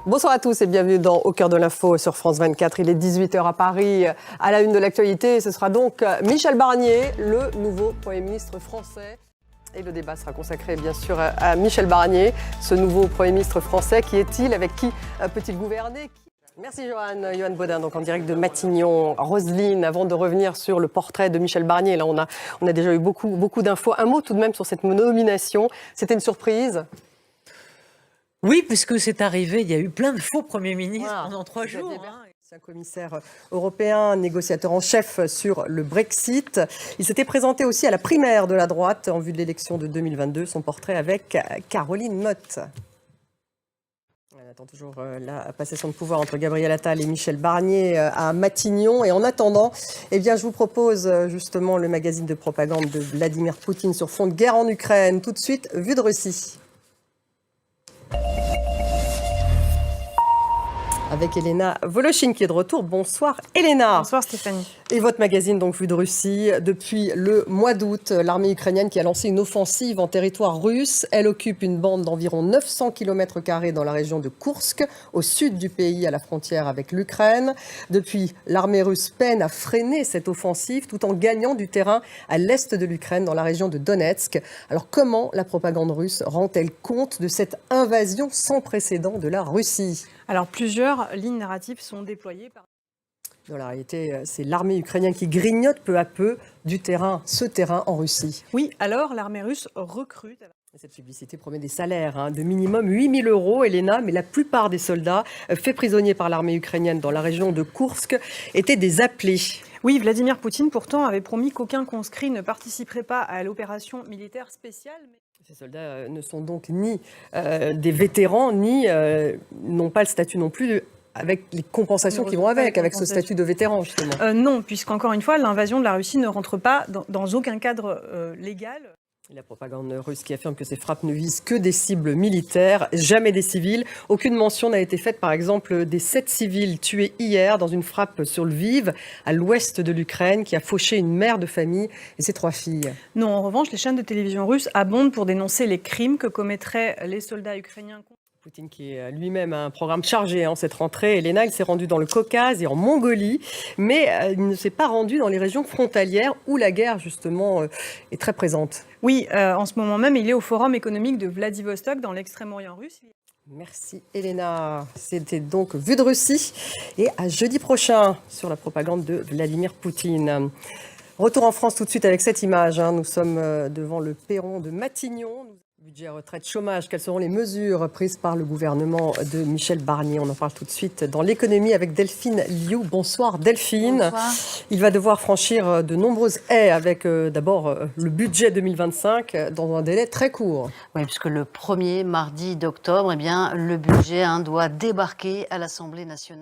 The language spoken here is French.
Bonsoir à tous et bienvenue dans Au cœur de l'info sur France 24. Il est 18h à Paris. À la une de l'actualité, ce sera donc Michel Barnier, le nouveau Premier ministre français. Et le débat sera consacré bien sûr à Michel Barnier, ce nouveau Premier ministre français. Qui est-il? Avec qui peut-il gouverner? Merci Johan Baudin, donc en direct de Matignon. Roselyne, avant de revenir sur le portrait de Michel Barnier, là on a déjà eu beaucoup d'infos. Un mot tout de même sur cette nomination. C'était une surprise? Oui, puisque c'est arrivé, il y a eu plein de faux premiers ministres pendant 3 jours. C'est un commissaire européen, négociateur en chef sur le Brexit. Il s'était présenté aussi à la primaire de la droite en vue de l'élection de 2022. Son portrait avec Caroline Mott. On attend toujours la passation de pouvoir entre Gabriel Attal et Michel Barnier à Matignon. Et en attendant, eh bien, je vous propose justement le magazine de propagande de Vladimir Poutine sur fond de guerre en Ukraine. Tout de suite, Vue de Russie. Avec Elena Voloshin qui est de retour. Bonsoir Elena. Bonsoir Stéphanie. Et votre magazine donc Vue de Russie. Depuis le mois d'août, l'armée ukrainienne qui a lancé une offensive en territoire russe. Elle occupe une bande d'environ 900 km² dans la région de Koursk, au sud du pays, à la frontière avec l'Ukraine. Depuis, l'armée russe peine à freiner cette offensive tout en gagnant du terrain à l'est de l'Ukraine, dans la région de Donetsk. Alors comment la propagande russe rend-elle compte de cette invasion sans précédent de la Russie ? Alors plusieurs lignes narratives sont déployées. Dans la réalité, c'est l'armée ukrainienne qui grignote peu à peu ce terrain en Russie. Oui, alors l'armée russe recrute. Cette publicité promet des salaires de minimum 8 000 €, Elena, mais la plupart des soldats faits prisonniers par l'armée ukrainienne dans la région de Koursk étaient des appelés. Oui, Vladimir Poutine pourtant avait promis qu'aucun conscrit ne participerait pas à l'opération militaire spéciale. Ces soldats ne sont donc ni des vétérans, ni n'ont pas le statut non plus avec les compensations qui vont avec ce statut de vétéran, justement. Non, puisqu'encore une fois, l'invasion de la Russie ne rentre pas dans aucun cadre légal. La propagande russe qui affirme que ces frappes ne visent que des cibles militaires, jamais des civils. Aucune mention n'a été faite, par exemple, des 7 civils tués hier dans une frappe sur Lviv, à l'ouest de l'Ukraine, qui a fauché une mère de famille et ses 3 filles. Non, en revanche, les chaînes de télévision russes abondent pour dénoncer les crimes que commettraient les soldats ukrainiens. Poutine qui est lui-même un programme chargé en cette rentrée. Elena, il s'est rendu dans le Caucase et en Mongolie, mais il ne s'est pas rendu dans les régions frontalières où la guerre, justement, est très présente. Oui, en ce moment même, il est au Forum économique de Vladivostok, dans l'extrême-orient russe. Merci Elena. C'était donc Vue de Russie. Et à jeudi prochain sur la propagande de Vladimir Poutine. Retour en France tout de suite avec cette image. Nous sommes devant le perron de Matignon. Budget retraite chômage, quelles seront les mesures prises par le gouvernement de Michel Barnier? On en parle tout de suite dans l'économie avec Delphine Liu. Bonsoir Delphine. Bonsoir. Il va devoir franchir de nombreuses haies avec d'abord le budget 2025 dans un délai très court. Oui, puisque le 1er mardi d'octobre, le budget doit débarquer à l'Assemblée nationale.